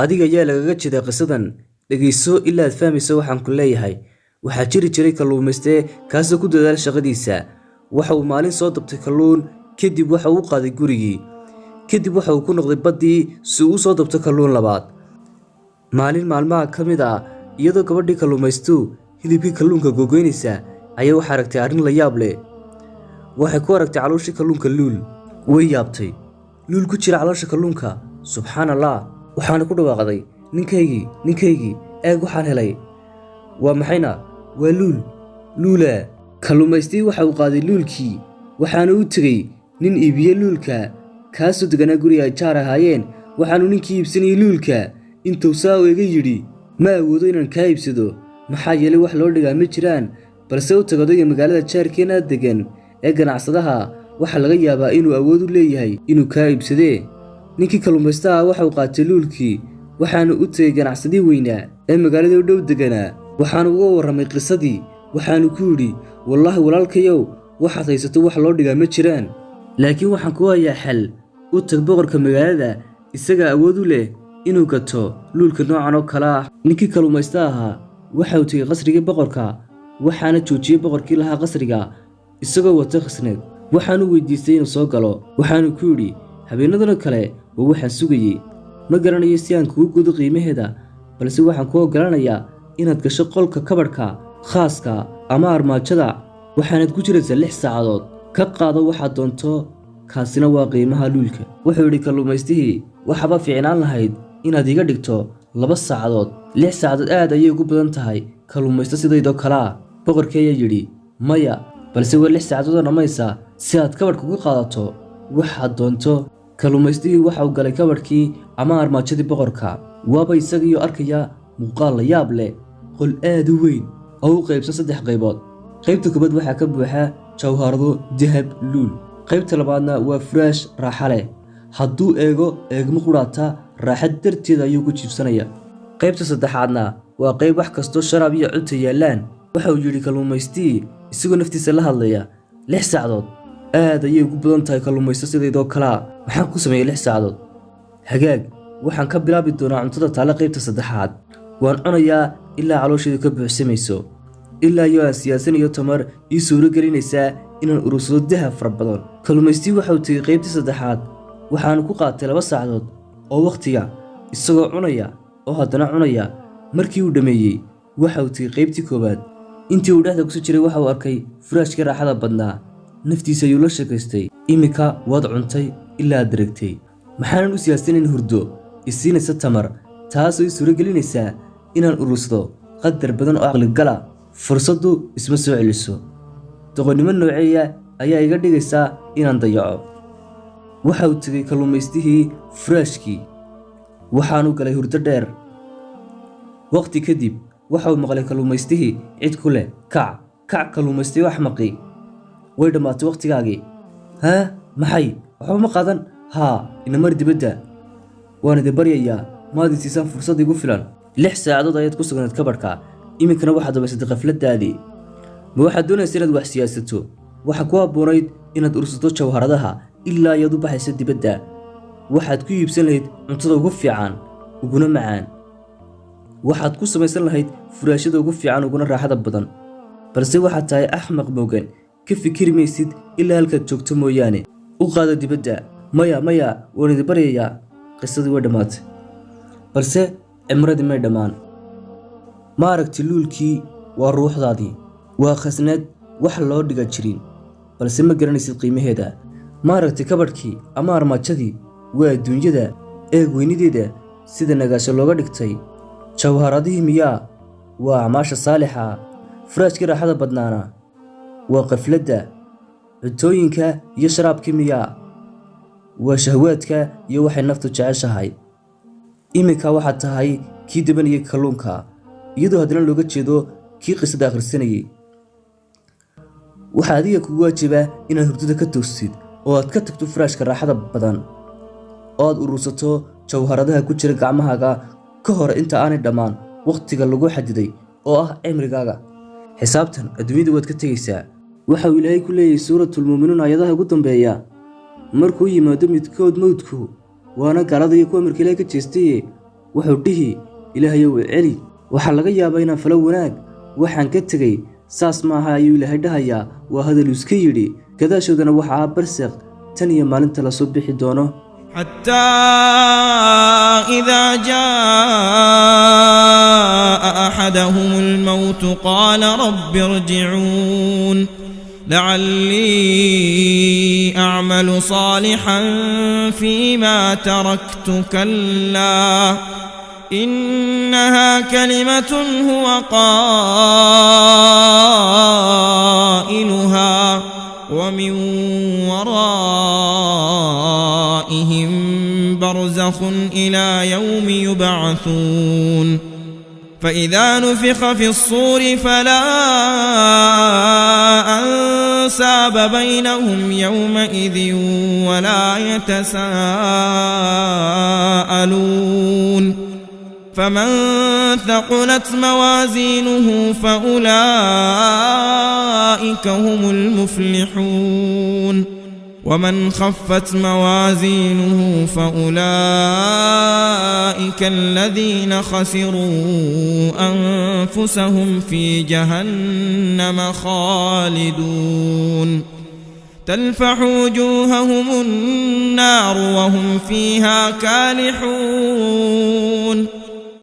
adiga ayaa lagaga jeedaa qisadan dhegeyso ilaa aad fahmayso waxaan ku leeyahay. waxaa jiri jiray kalluumayste kaasoo ku dadaal shaqadiisa. waxa uu maalin soo dabtay kalluun, kadib waxa uu qaaday gurigii. kadib waxa uu ku noqday baddii si uu soo dabto kalluun labaad. maalin maalmaha ka mid ah, iyadoo gabadhii kalluumaystu hilibkii kalluunka googoynaysa ayaa waxay aragtay arrin la yaab leh. waxay ku aragtay calooshii kalluunka luul. way yaabtay. luul ku jira caloosha kalluunka. subxaan allah, waxaana ku dhawaaqday, ninkaygii eeg waxaan helay. waa maxayna? waa luula. kalluumaystii waxa uu qaaday luulkii, waxaana u tegey nin iibiye luulka, kaasoo deganaa guriga ay jaar ahaayeen. waxaanu ninkii iibsanayay luulka intuu saa iga yidhi, ma awoodo inaan kaa iibsado, maxaa yeelay wax loo dhigaa ma jiraan, balse u tago odayga magaalada jaarkeena degan ee ganacsadaha, waxaa laga yaabaa inuu awood u leeyahay inuu kaa iibsadee. ninkii kalluumaystaha waxa uu qaatay luulkii, waxaanu u tegey ganacsadii weynaa ee magaalada u dhow deganaa, waxaanu uga warramay qisadii. waxaanu ku yidhi, wallaahi walaalkayow, waxaad haysato wax loo dhigaa ma jiraan, laakiin waxaan ku hayaa xal. u tag boqorka magaalada, isagaa awood u leh inuu gato luulka noocan oo kale ah. ninkii kalluumaysta ahaa waxa uu tegey qasrigii boqorka, waxaana joojiyey boqorkii lahaa qasriga isagoo wata khasnad. waxaanu weydiistay inuu soo galo. waxaanu ku yidhi, habeenadan kale waa waxaan sugayey, ma garanayo si aan kugu gudo qiimaheeda, balse waxaan ku oggolaanayaa inaad gasho qolka kabadhka khaaska ama armaajada, waxaanaad ku jiraysaa 6 saacadood. ka qaado waxaad doonto, kaasina waa qiimaha luulka. wuxuu yidhi kalluumaystihii, waxaba fiicnaan lahayd inaad iga dhigto 2 saacadood. 6 saacadood aad ayay ugu badan tahay kalluumaysto sidaydoo kalea. boqorkii ayaa yidhi, maya, balse waa 6 saacadood oo dhammaysa si aad kabadhka uga qaadato waxaad doonto. kalluumaystihii waxa uu galay kabadhkii ama armaajadii boqorka. waaba isagiioo arkaya muuqaal la yaab leh, qol aad u weyn oo u qaybsan 3 qaybood. qaybta koobaad waxaa ka buuxa jawharado, dahab, luul. qaybta labaadna waa furaash raaxa leh, hadduu eegmo qudhaata raaxad darteeda ayuu ku jiibsanaya. qaybta saddexaadna waa qayb wax kastoo sharaab iyo cunto yaallaan. waxa uu yidhi kalluumaystii isagoo naftiisa la hadlaya, 6 saacadood aad ayay ugu badan tahay kalluumaysto sidaydoo kalea. maxaan ku sameeyey 6 saacadood? hagaag, waxaan ka bilaabi doonaa cuntada taale qaybta saddexaad. waan cunayaa ilaa caloosheedu ka buuxsamayso, ilaa iyo aan siyaasanayo tamar ii suuro gelinaysaa inaan urursado dahab fara badan. kalluumaystii waxa uu tegey qaybtii saddexaad, waxaanu ku qaatay 2 saacadood oo wakhtiga, isagoo cunaya oo haddana cunaya. markii uu dhammeeyey waxa uu tegey qaybtii koowaad. intii uu dhexda kusi jiray waxa uu arkay furaashkii raaxada badnaa. naftiisa ayuu la sheekaystay, iminka waad cuntay ilaa aad daragtay, maxaanan u siyaasanayn hurdo isiinaysa tamar, taasoo ii suuro gelinaysaa inaan urursado qadar badan oo caqligala. fursaddu isma soo celiso. doqonnimo nooceeya ayaa iga dhigaysaa inaan dayaco. waxa uu tegey kalluumaystihii furaashkii, waxaanu galay hurdo dheer. waqti kadib waxa uu maqlay kalluumaystihii cid ku leh, kac kalluumaystay wax maqi, way dhammaatay wakhtigaagii. haa, maxay? waxba ma qaadan? haa, ina mari dibadda, waan idin baryayaa, maad i siisaan fursad igu filan. 6 saacadood ayaad ku sugnayd kabadhka, iminkana waxaad dhammaysatay qafladdaadii. ma waxaad doonaysa inaad wax siyaasato? waxa ku habboonayd inaad ursato jawharadaha ilaa ayaad u baxaysa dibadda. waxaad ku iibsan lahayd cuntada ugu fiican uguna macaan. waxaad ku samaysan lahayd furaashada ugu fiican uguna raaxada badan. balse waxaad tahay axmaq moogan, ka fikiri maysid ilaa halkaad joogto mooyaane. u qaado dibadda. maya, waan idin baryayaa. qisadii way dhammaatay, balse cimradii may dhammaan. ma aragti luulkii waa ruuxdaadii, waa khasnad wax loo dhiga jirin, balse ma garanaysid qiimaheeda. ma aragti kabadhkii ama armaajadii, waa adduunyada, eeg weynideeda sida nagaasho looga dhigtay. jawharadihii miyaa? waa acmaasha saalixa. furaashkii raaxada badnaana waa qafladda. cuntooyinka iyo sharaabkii miyaa? waa shahwaadka iyo waxay naftu jeceshahay. iminka waxaad tahay kii dabanayay kalluunka, iyadoo haddana looga jeedo kii qisada akhrisanayay. waxaa adiga kugu waajibaa inaad hurdada ka toostid oo aad ka tagto furaashka raaxada badan, oo aad urursato jawharadaha ku jira gacmahaaga ka hor inta aanay dhammaan wakhtiga lagu xadiday oo ah cimrigaaga. xisaabtan adduunyada waad ka tegaysaa. waxa uu ilaahay ku leeyahay suuratulmu'minuun aayadaha ugu dambeeya, markuu yimaado midkood mowdku, waana gaalada iyo kuwa marka ilaahay ka jeestaye, wuxuu dhihi ilaahayow celi waxaa laga yaabaa inaan falo wanaag waxaan ka tegey saas maaha ayuu ilaahay dhahayaa waa hadal iska yidhi gadaashoodana waxaa barsaq tan iyo maalinta la soo bixi doono حتى إذا جاء أحدهم الموت قال رب ارجعون لعلي أعمل صالحا فيما تركت كلا إنها كلمة هو قائلها ومن ورائهم برزخ إلى يوم يبعثون فإذا نفخ في الصور فلا أنساب بينهم يومئذ ولا يتساءلون فمن ثقلت موازينه فأولئك هم المفلحون ومن خفت موازينه فأولئك الذين خسروا أنفسهم في جهنم خالدون تلفح وجوههم النار وهم فيها كالحون